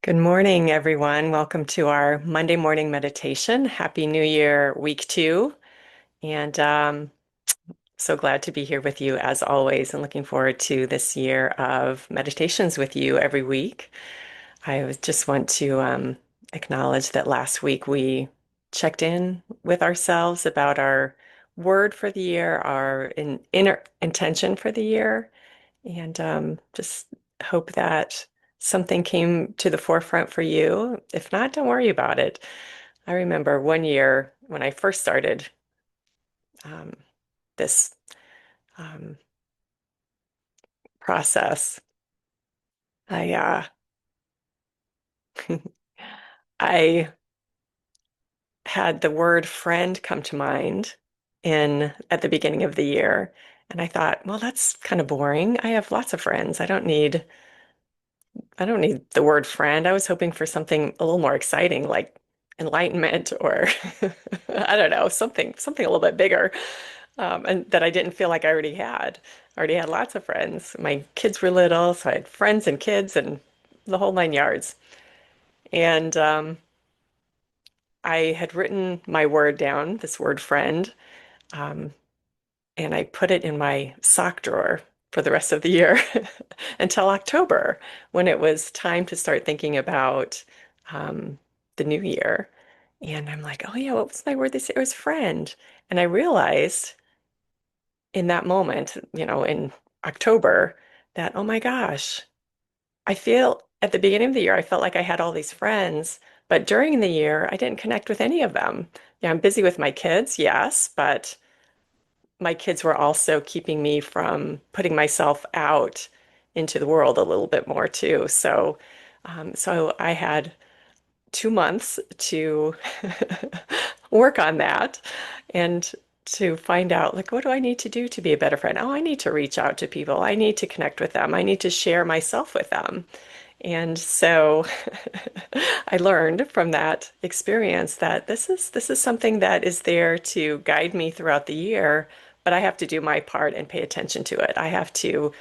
Good morning, everyone. Welcome to our Monday morning meditation. Happy New Year, week two. And so glad to be here with you as always, and looking forward to this year of meditations with you every week. Just want to acknowledge that last week we checked in with ourselves about our word for the year, our inner intention for the year, and just hope that something came to the forefront for you. If not, don't worry about it. I remember one year when I first started um, this um, process, I I had the word friend come to mind in at the beginning of the year, and I thought, well, that's kind of boring. I have lots of friends. I don't need the word friend. I was hoping for something a little more exciting, like enlightenment or I don't know, something a little bit bigger, and that I didn't feel like I already had. I already had lots of friends. My kids were little, so I had friends and kids and the whole nine yards. And I had written my word down, this word friend, um, and I put it in my sock drawer for the rest of the year until October, when it was time to start thinking about um, the new year. And I'm like, oh yeah, what was my word this year? It was friend. And I realized in that moment, in October, that, oh my gosh, I feel at the beginning of the year, I felt like I had all these friends, but during the year, I didn't connect with any of them. Yeah, I'm busy with my kids, yes, but my kids were also keeping me from putting myself out into the world a little bit more too. So I had 2 months to work on that and to find out, like, what do I need to do to be a better friend? Oh, I need to reach out to people. I need to connect with them. I need to share myself with them. And so I learned from that experience that this is something that is there to guide me throughout the year, but I have to do my part and pay attention to it. I have to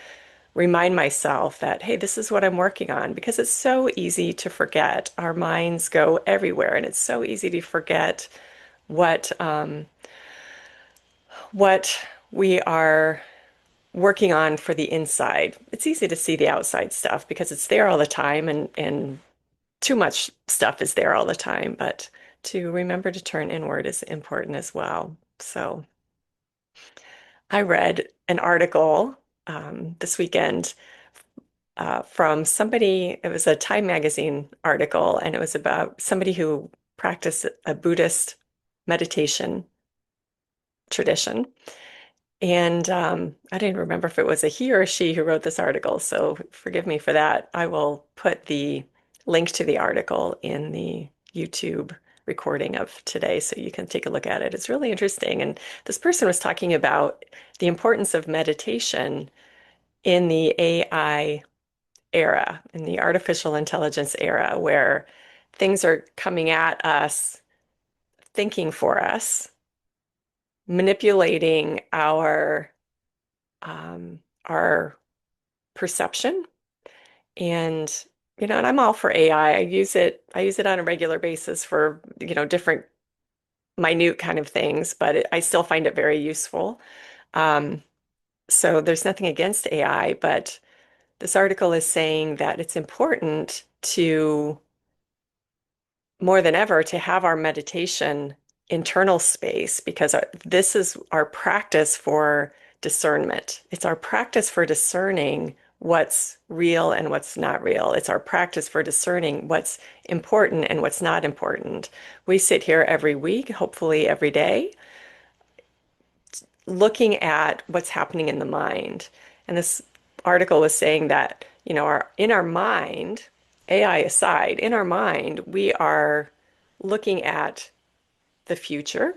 remind myself that, hey, this is what I'm working on, because it's so easy to forget. Our minds go everywhere, and it's so easy to forget what what we are working on for the inside. It's easy to see the outside stuff because it's there all the time, and too much stuff is there all the time, but to remember to turn inward is important as well. So I read an article this weekend from somebody, it was a Time magazine article, and it was about somebody who practiced a Buddhist meditation tradition. And I didn't remember if it was a he or a she who wrote this article, so forgive me for that. I will put the link to the article in the YouTube recording of today so you can take a look at it. It's really interesting. And this person was talking about the importance of meditation in the AI era, in the artificial intelligence era, where things are coming at us, thinking for us, manipulating um, our perception. And and I'm all for AI. I use it on a regular basis for different minute kind of things, but I still find it very useful. Um, so there's nothing against AI, but this article is saying that it's important to more than ever to have our meditation internal space, because this is our practice for discernment. It's our practice for discerning what's real and what's not real. It's our practice for discerning what's important and what's not important. We sit here every week, hopefully every day, looking at what's happening in the mind. And this article was saying that, in our mind, AI aside, in our mind, we are looking at the future,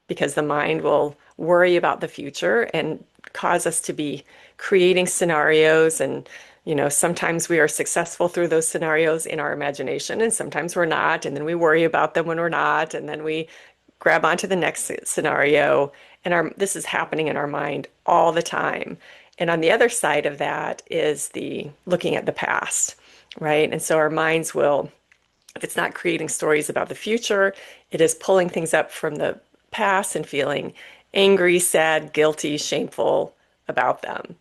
because the mind will worry about the future and cause us to be creating scenarios. And, sometimes we are successful through those scenarios in our imagination, and sometimes we're not. And then we worry about them when we're not. And then we grab onto the next scenario. And this is happening in our mind all the time. And on the other side of that is the looking at the past. right? And so our minds will, if it's not creating stories about the future, it is pulling things up from the past and feeling angry, sad, guilty, shameful about them.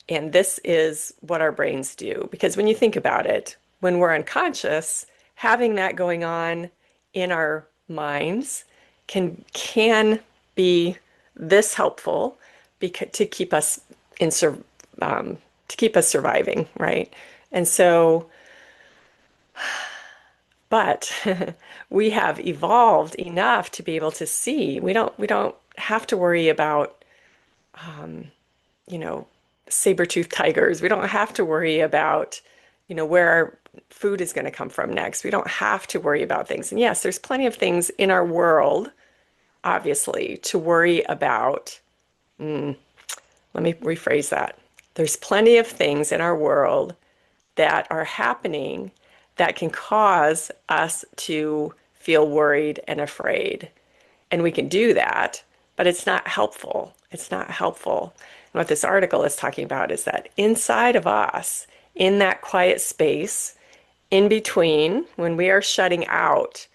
And this is what our brains do. Because when you think about it, when we're unconscious, having that going on in our minds can be this helpful because to keep us in to keep us surviving, right? And so, but we have evolved enough to be able to see. We don't have to worry about you know, saber-toothed tigers. We don't have to worry about, where our food is going to come from next. We don't have to worry about things. And yes, there's plenty of things in our world, obviously, to worry about. Let me rephrase that. There's plenty of things in our world that are happening that can cause us to feel worried and afraid. And we can do that, but it's not helpful. It's not helpful. And what this article is talking about is that inside of us, in that quiet space, in between, when we are shutting out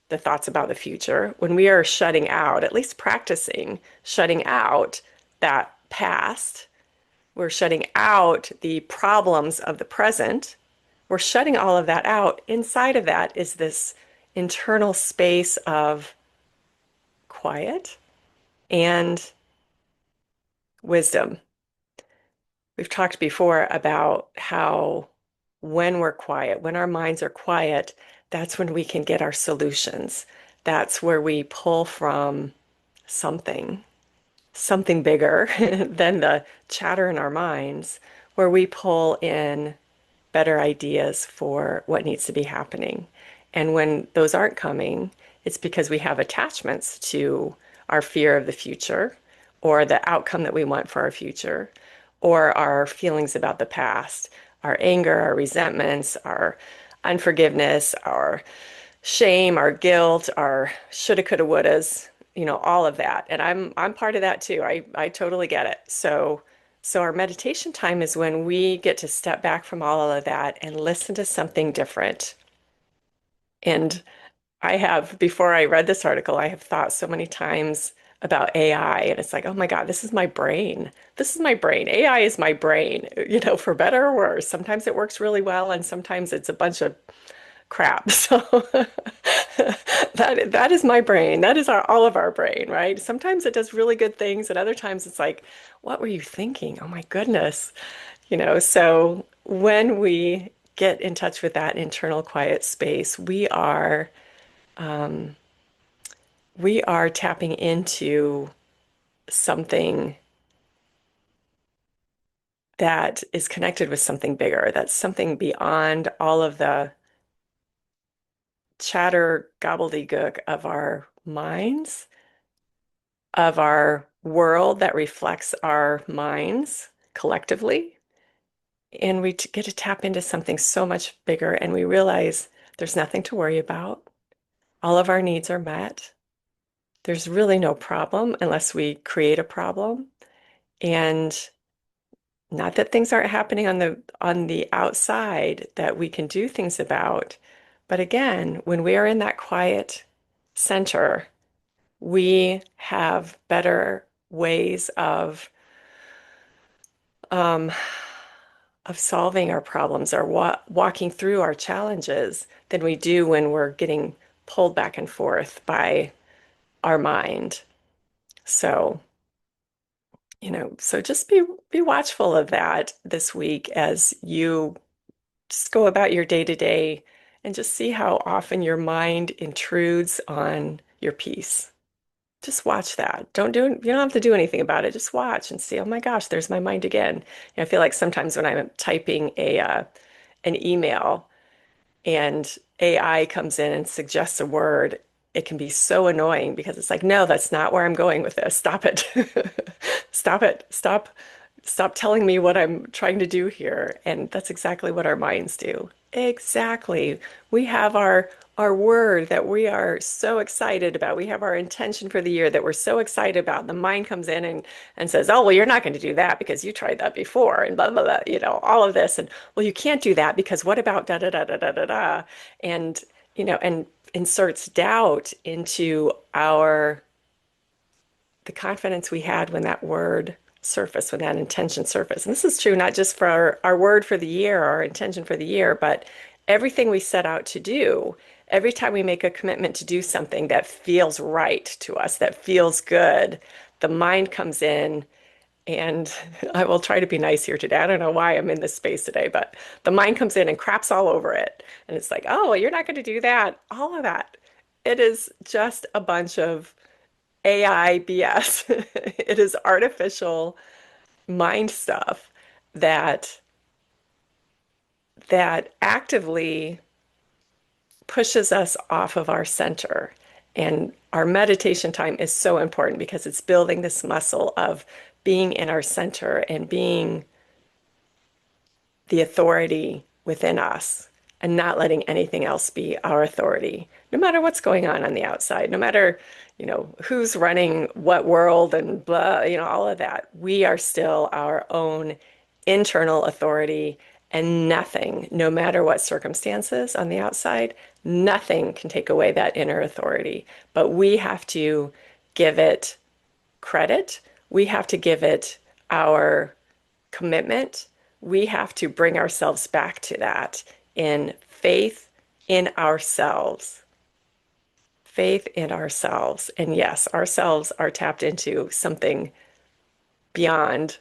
the thoughts about the future, when we are shutting out, at least practicing shutting out that past, we're shutting out the problems of the present. We're shutting all of that out. Inside of that is this internal space of quiet and wisdom. We've talked before about how when we're quiet, when our minds are quiet, that's when we can get our solutions. That's where we pull from something, something bigger than the chatter in our minds, where we pull in better ideas for what needs to be happening. And when those aren't coming, it's because we have attachments to our fear of the future or the outcome that we want for our future or our feelings about the past, our anger, our resentments, our unforgiveness, our shame, our guilt, our shoulda, coulda, wouldas, all of that. And I'm part of that too. I totally get it. So our meditation time is when we get to step back from all of that and listen to something different. And I have, before I read this article, I have thought so many times about AI, and it's like, oh my God, this is my brain. This is my brain. AI is my brain, for better or worse. Sometimes it works really well, and sometimes it's a bunch of crap. So that is my brain. That is all of our brain, right? Sometimes it does really good things, and other times it's like, what were you thinking? Oh my goodness. So when we get in touch with that internal quiet space, we are tapping into something that is connected with something bigger. That's something beyond all of the chatter gobbledygook of our minds, of our world that reflects our minds collectively. And we get to tap into something so much bigger, and we realize there's nothing to worry about. All of our needs are met. There's really no problem unless we create a problem. And not that things aren't happening on the outside that we can do things about. But again, when we are in that quiet center, we have better ways um, of solving our problems or walking through our challenges than we do when we're getting pulled back and forth by our mind. So, so just be watchful of that this week as you just go about your day to day and just see how often your mind intrudes on your peace. Just watch that. You don't have to do anything about it. Just watch and see, oh my gosh, there's my mind again. I feel like sometimes when I'm typing an email and AI comes in and suggests a word, it can be so annoying because it's like, no, that's not where I'm going with this. Stop it. Stop it. Stop telling me what I'm trying to do here. And that's exactly what our minds do. Exactly. We have our our word that we are so excited about. We have our intention for the year that we're so excited about. The mind comes in and says, "Oh, well, you're not going to do that because you tried that before," and blah blah blah, all of this. And well, you can't do that because what about da da da da da da da? And and inserts doubt into the confidence we had when that word surfaced, when that intention surfaced. And this is true not just for our word for the year, our intention for the year, but everything we set out to do. Every time we make a commitment to do something that feels right to us, that feels good, the mind comes in and I will try to be nice here today. I don't know why I'm in this space today, but the mind comes in and craps all over it. And it's like, oh, well, you're not going to do that. All of that. It is just a bunch of AI BS. It is artificial mind stuff that that actively pushes us off of our center. And our meditation time is so important because it's building this muscle of being in our center and being the authority within us and not letting anything else be our authority, no matter what's going on the outside, no matter, who's running what world and blah, all of that. We are still our own internal authority and nothing, no matter what circumstances on the outside, nothing can take away that inner authority. But we have to give it credit. We have to give it our commitment. We have to bring ourselves back to that in faith in ourselves. Faith in ourselves. And yes, ourselves are tapped into something beyond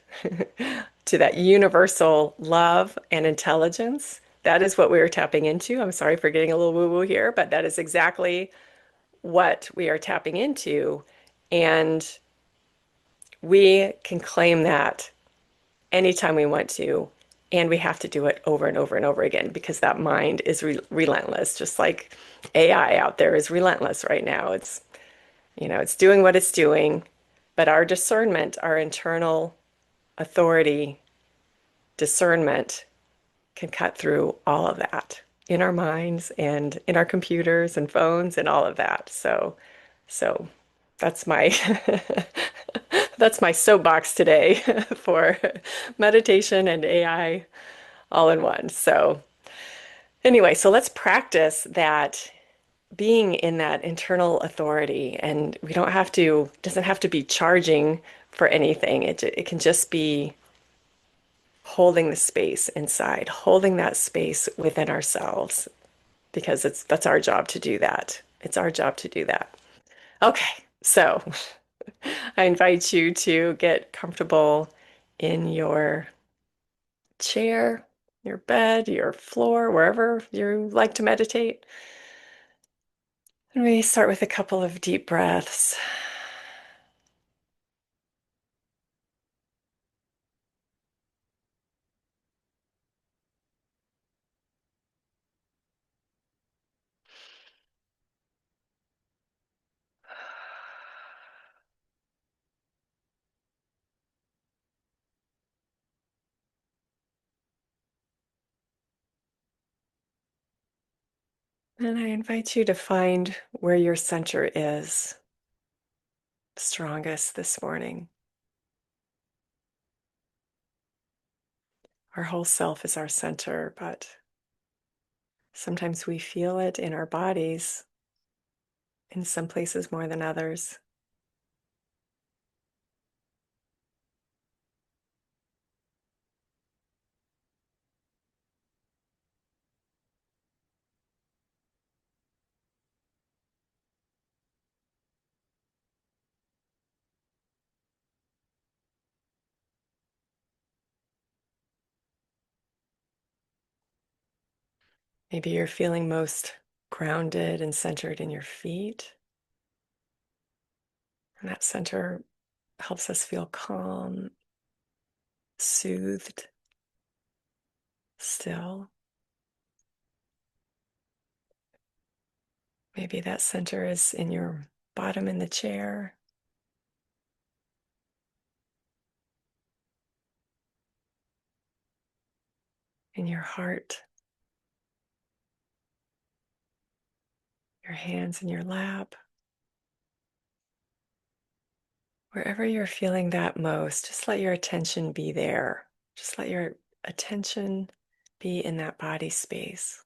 to that universal love and intelligence. That is what we are tapping into. I'm sorry for getting a little woo-woo here, but that is exactly what we are tapping into. And we can claim that anytime we want to. And we have to do it over and over and over again because that mind is relentless, just like AI out there is relentless right now. It's doing what it's doing, but our discernment, our internal authority, discernment can cut through all of that in our minds and in our computers and phones and all of that. So that's my that's my soapbox today for meditation and AI all in one. So anyway, so let's practice that being in that internal authority and we don't have to doesn't have to be charging for anything. It can just be holding the space inside, holding that space within ourselves because that's our job to do that. It's our job to do that. Okay. So, I invite you to get comfortable in your chair, your bed, your floor, wherever you like to meditate. And we start with a couple of deep breaths. And I invite you to find where your center is strongest this morning. Our whole self is our center, but sometimes we feel it in our bodies, in some places more than others. Maybe you're feeling most grounded and centered in your feet. And that center helps us feel calm, soothed, still. Maybe that center is in your bottom in the chair, in your heart. your hands in your lap. Wherever you're feeling that most, just let your attention be there. Just let your attention be in that body space.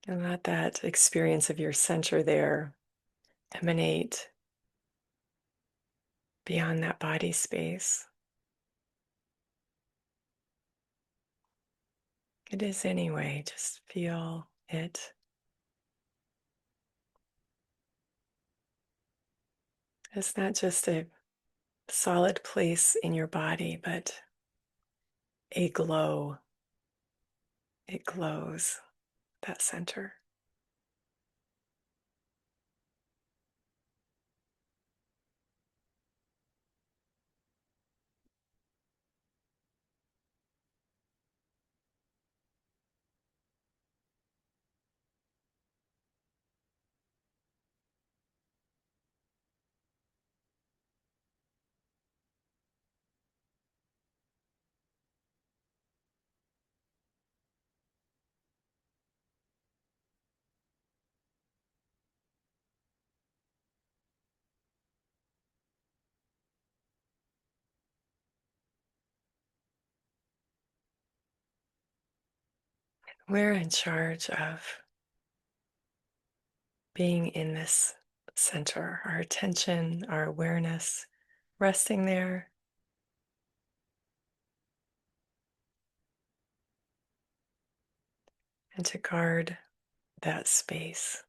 And let that experience of your center there emanate beyond that body space. It is anyway, just feel it. It's not just a solid place in your body, but a glow. It glows, that center. We're in charge of being in this center, our attention, our awareness, resting there. And to guard that space,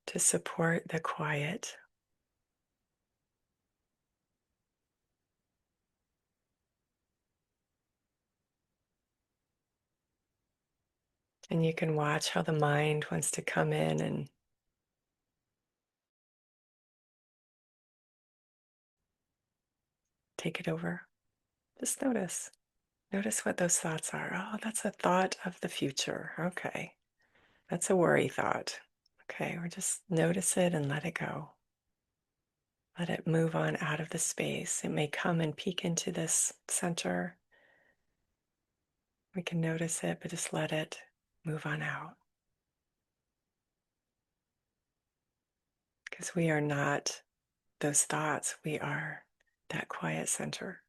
to support the quiet. And you can watch how the mind wants to come in and take it over. Just notice. Notice what those thoughts are. Oh, that's a thought of the future. Okay. That's a worry thought. Okay. Or just notice it and let it go. Let it move on out of the space. It may come and peek into this center. We can notice it, but just let it move on out. Because we are not those thoughts. We are that quiet center.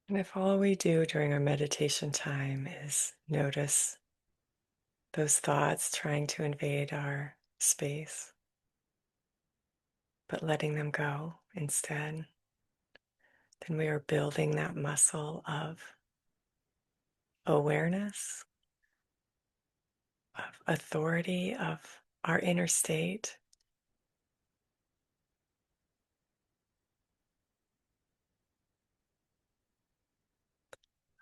And if all we do during our meditation time is notice those thoughts trying to invade our space, but letting them go instead, then we are building that muscle of awareness, of authority, of our inner state,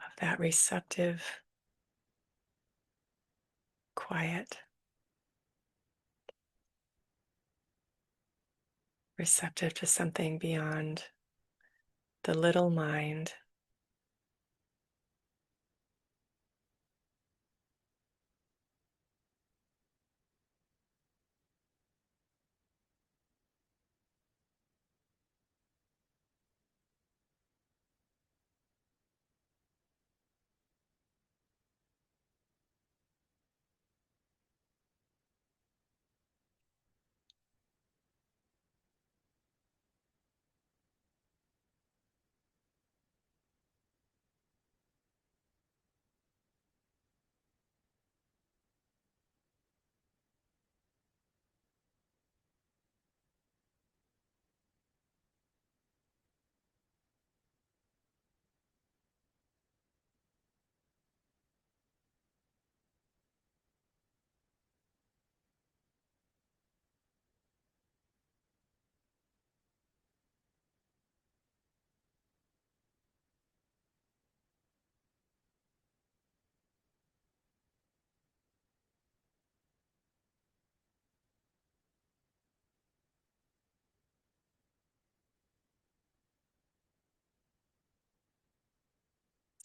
of that receptive quiet, receptive to something beyond the little mind.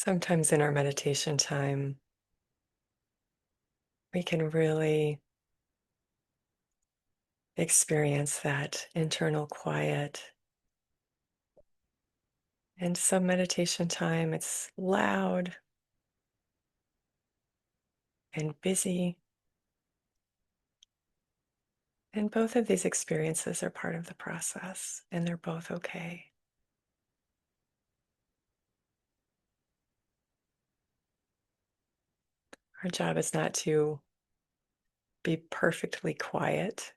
Sometimes in our meditation time, we can really experience that internal quiet. And some meditation time, it's loud and busy. And both of these experiences are part of the process, and they're both okay. Our job is not to be perfectly quiet.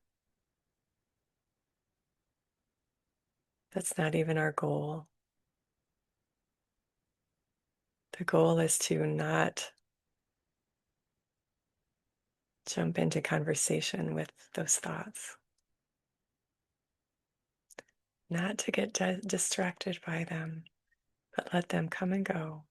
That's not even our goal. The goal is to not jump into conversation with those thoughts, not to get distracted by them, but let them come and go.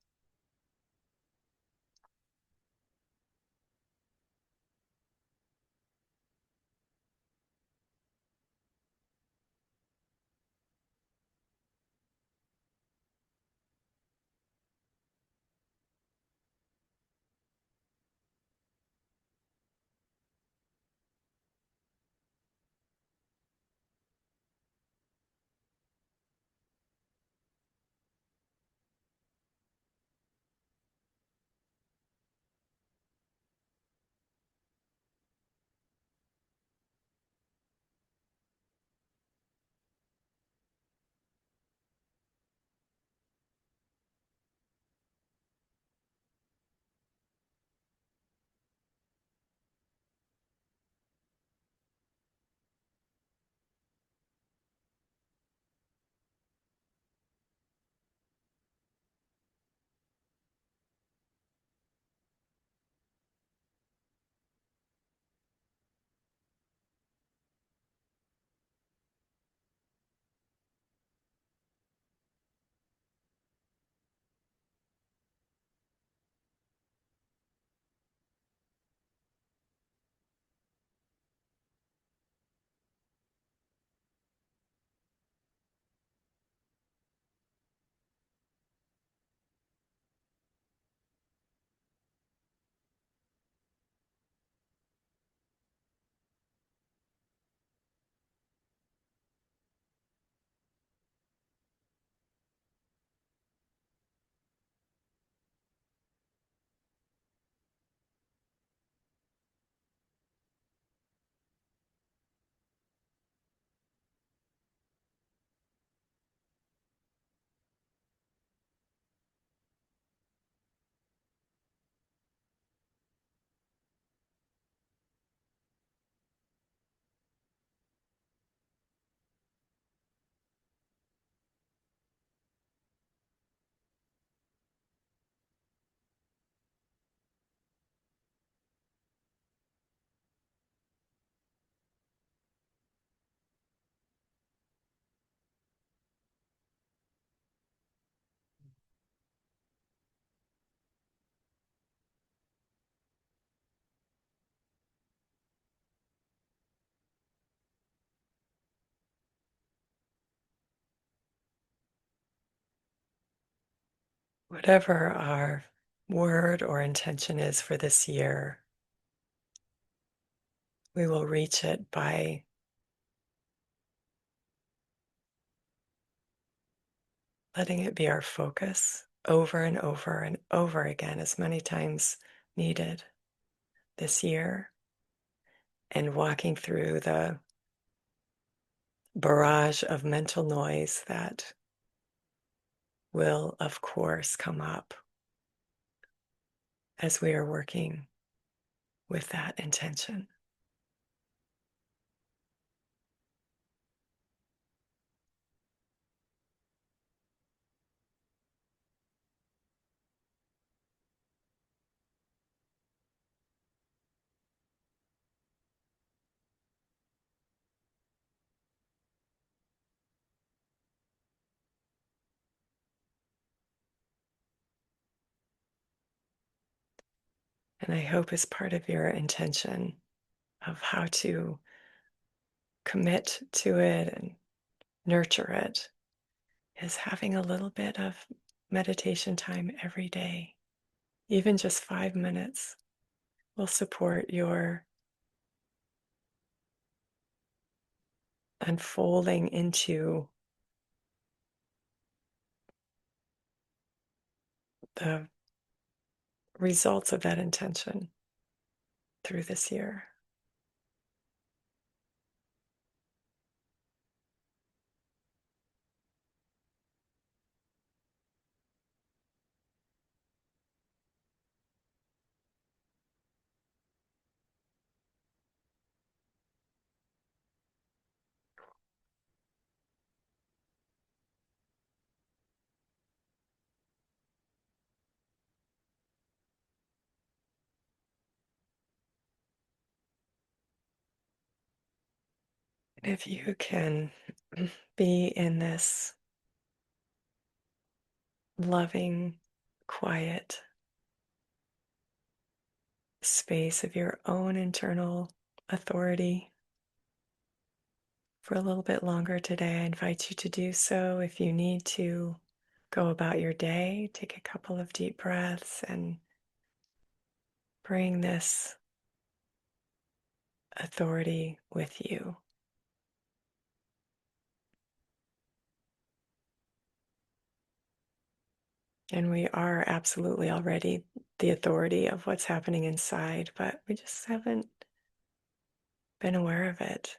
Whatever our word or intention is for this year, we will reach it by letting it be our focus over and over and over again, as many times needed this year, and walking through the barrage of mental noise that will, of course, come up as we are working with that intention. And I hope as part of your intention of how to commit to it and nurture it is having a little bit of meditation time every day, even just 5 minutes, will support your unfolding into the results of that intention through this year. If you can be in this loving, quiet space of your own internal authority for a little bit longer today, I invite you to do so. If you need to go about your day, take a couple of deep breaths and bring this authority with you. And we are absolutely already the authority of what's happening inside, but we just haven't been aware of it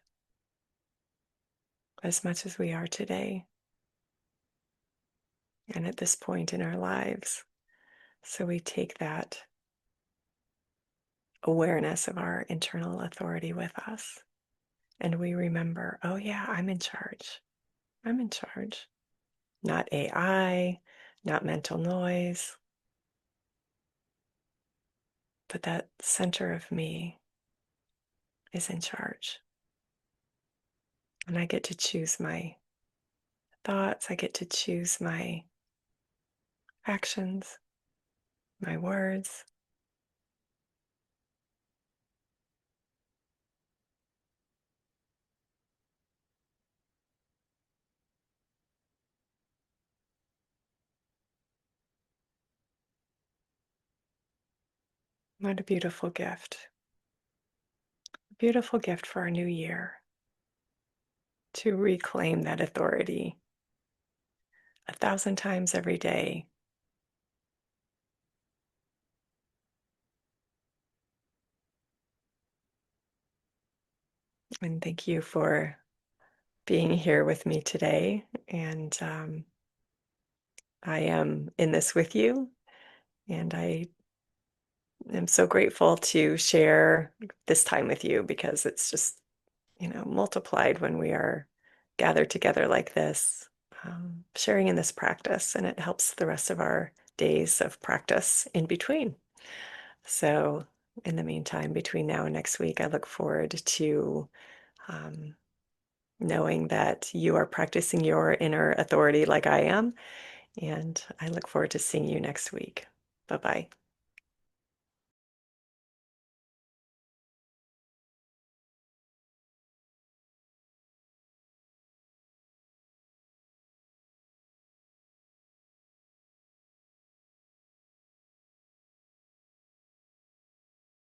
as much as we are today and at this point in our lives. So we take that awareness of our internal authority with us and we remember, oh, yeah, I'm in charge. I'm in charge. Not AI, not mental noise, but that center of me is in charge. And I get to choose my thoughts, I get to choose my actions, my words. What a beautiful gift. A beautiful gift for our new year to reclaim that authority 1,000 times every day. And thank you for being here with me today. And I am in this with you. And I am so grateful to share this time with you because it's just, multiplied when we are gathered together like this, sharing in this practice. And it helps the rest of our days of practice in between. So, in the meantime, between now and next week, I look forward to um, knowing that you are practicing your inner authority like I am. And I look forward to seeing you next week. Bye bye.